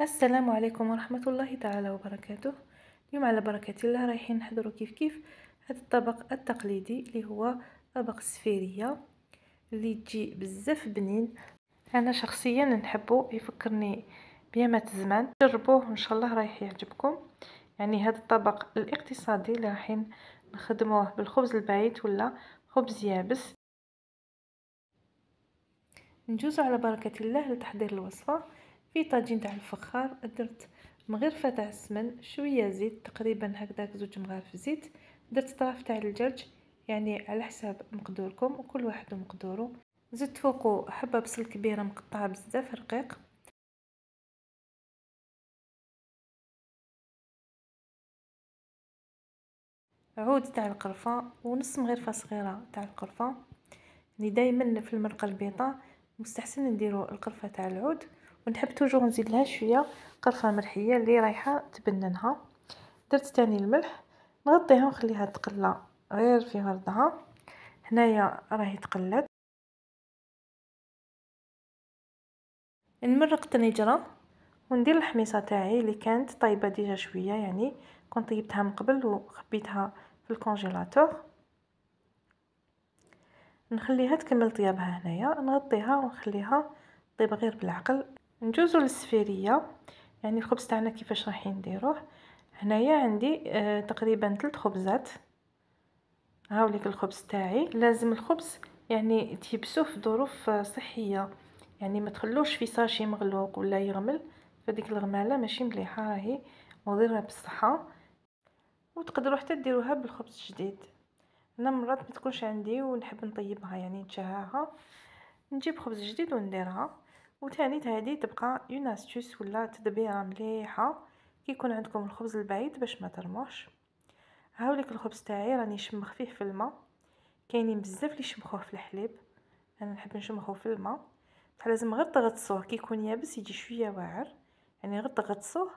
السلام عليكم ورحمة الله تعالى وبركاته. اليوم على بركة الله رايحين نحضروا كيف هذا الطبق التقليدي اللي هو طبق السفيرية اللي تجي بزاف بنين. انا شخصيا نحبه، يفكرني بيامات زمان. جربوه ان شاء الله رايح يعجبكم. يعني هذا الطبق الاقتصادي اللي رايحين نخدموه بالخبز البايت ولا خبز يابس. نجوزو على بركة الله لتحضير الوصفة. في طاجين تاع الفخار درت مغرفة تاع السمن، شوية زيت، تقريبا هكذاك 2 مغارف زيت. درت طراف تاع الدجاج، يعني على حساب مقدوركم وكل واحد ومقدوره. زدت فوقو حبة بصل كبيرة مقطعة بزاف رقيق، عود تاع القرفة ونص مغرفة صغيرة تاع القرفة. يعني دايما في المرقة البيضاء مستحسن نديرو القرفة تاع العود، ونحب توجور نزيد لها شويه قرفه مرحيه اللي رايحه تبننها. درت تاني الملح، نغطيها ونخليها تقلى غير في غرضها. هنايا راهي تقلات. نمرق الطنجره وندير الحميصه تاعي اللي كانت طايبه ديجا شويه، يعني كنت طيبتها من قبل وخبيتها في الكونجيلاتور. نخليها تكمل طيابها، هنايا نغطيها ونخليها طيب غير بالعقل. نجوزو للسفيريه، يعني الخبز تاعنا كيفاش راح نديروه. هنايا عندي تقريبا 3 خبزات. هاوليك الخبز تاعي. لازم الخبز يعني تيبسوه في ظروف صحيه، يعني ما تخلوش في ساشي مغلوق ولا يغمل، فديك الغماله ماشي مليحه، راهي مضره بالصحه. وتقدروا حتى ديروها بالخبز الجديد. انا مرات ما تكونش عندي ونحب نطيبها، يعني نشهاها، نجيب خبز جديد ونديرها. وثاني هذه تبقى اون استوس ولا تدبيره مليحه كي يكون عندكم الخبز البعيد باش ما ترموش. هاوليك الخبز تاعي راني شمخ فيه في الماء. كاينين بزاف اللي يشمخوه في الحليب، انا نحب نشمخوه في الماء. لازم غير تغطسوه كي يكون يابس يجي شويه واعر، يعني غير تغطسوه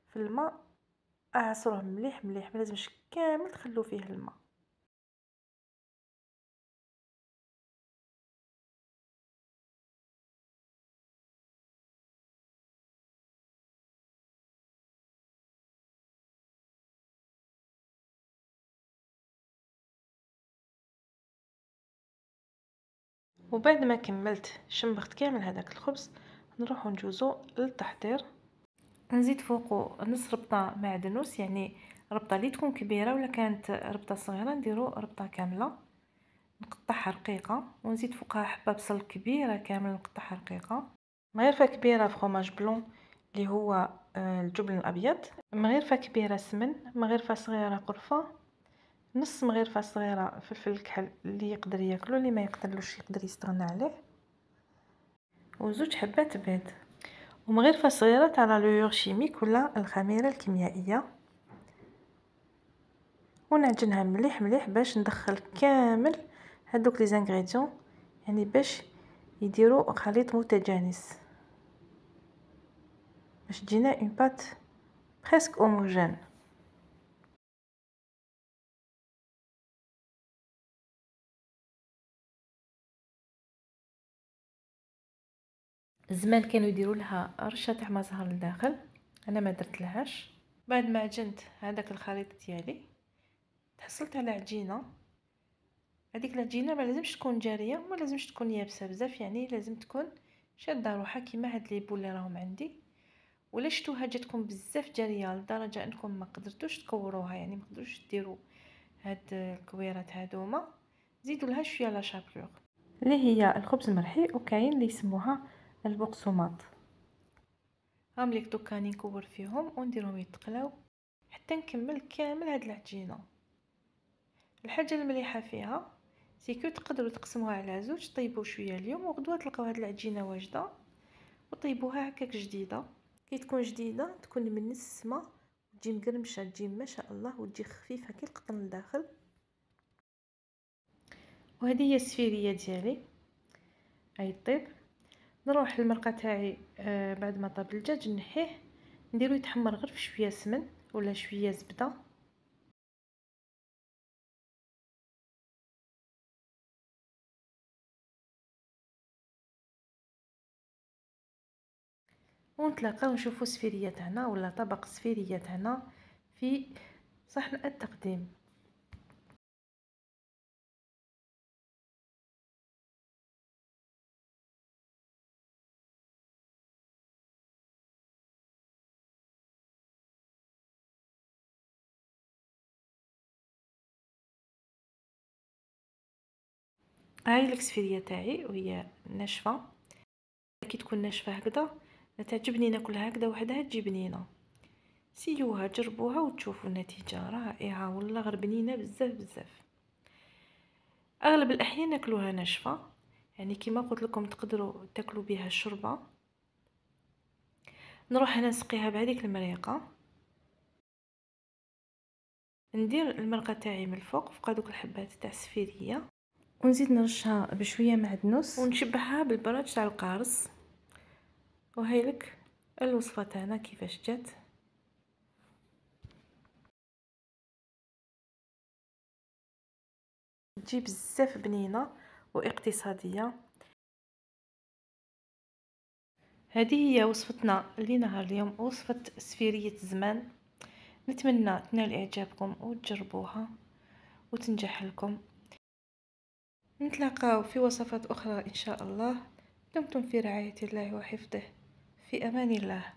في الماء، اعصروه مليح مليح، ما لازمش كامل تخلو فيه الماء. وبعد ما كملت شمخت كامل هذاك الخبز، نروح نجوزو للتحضير. نزيد فوقه نص ربطه معدنوس، يعني ربطه اللي تكون كبيره، ولا كانت ربطه صغيره نديرو ربطه كامله نقطعها رقيقه. ونزيد فوقها حبه بصل كبيره كامل نقطعها رقيقه. مغرفه كبيره فروماج بلون اللي هو الجبن الابيض. مغرفه كبيره سمن. مغرفه صغيره قرفه. نص مغرفه صغيره فلفل الكحل اللي يقدر ياكلو، اللي ما يقدرلوش يقدر يستغنى عليه. وزوج حبات بيض. ومغرفه صغيره تاع لالويور شيميك ولا الخميره الكيميائيه. ونعجنها مليح مليح باش ندخل كامل هذوك لي زانغريديون، يعني باش يديروا خليط متجانس، باش تجينا اون بات بريسك هوموجين. زمان كانوا يديروا لها رشه تاع ما زهر لداخل، انا ما درت لهاش. بعد ما عجنت هذاك الخليط ديالي تحصلت على عجينه. هذيك العجينه ما لازمش تكون جاريه وما لازمش تكون يابسه بزاف، يعني لازم تكون شاده روحها كيما هاد لي بول اللي راهم عندي. ولا شتوها جاتكم بزاف جاريه لدرجه انكم ما قدرتوش تكوروها، يعني ما قدروش ديروا هاد الكويرات هادوما، زيدوا لها شويه لا شابلور اللي هي الخبز المرحي، وكاين اللي يسموها البقسماط. هام ليك دوكا نكور فيهم ونديرهم يتقلاو حتى نكمل كامل هاد العجينه. الحاجه المليحه فيها سيكو تقدروا تقسموها على زوج، طيبوا شويه اليوم وغدوه تلقاو هاد العجينه واجده وطيبوها هكاك جديده. كي تكون جديده تكون من السما، تجي مقرمشه، تجي ما شاء الله، وتجي خفيفه كي القطن لداخل. وهذه هي السفيريه ديالي هاي طيب. نروح المرقه تاعي بعد ما طاب الدجاج نحيه، نديرو يتحمر غير في شويه سمن ولا شويه زبده. ونتلاقاو نشوفوا سفيريه تاعنا ولا طبق سفيريه تاعنا في صحن التقديم. هاي الكسفيريه تاعي وهي ناشفه، كي تكون ناشفه هكذا تعجبني ناكلها هكذا وحدها تجي بنينه. سيوها جربوها وتشوفوا النتيجه رائعه والله غير بنينه بزاف بزاف. اغلب الاحيان ناكلوها ناشفه، يعني كما قلت لكم تقدروا تاكلوا بها الشوربه. نروح هنا نسقيها بهذيك المريقه، ندير المرقه تاعي من الفوق فوق هذوك الحبات تاع السفيريه، ونزيد نرشها بشويه معدنوس ونشبعها بالبراج تاع القارص. وهيلك الوصفه تاعنا كيفاش جات، تجي بزاف بنينه واقتصاديه. هذه هي وصفتنا لنهار اليوم، وصفه سفيريه الزمان. نتمنى تنال اعجابكم وتجربوها وتنجح لكم. نتلاقاو في وصفات اخرى ان شاء الله. دمتم في رعايه الله وحفظه، في امان الله.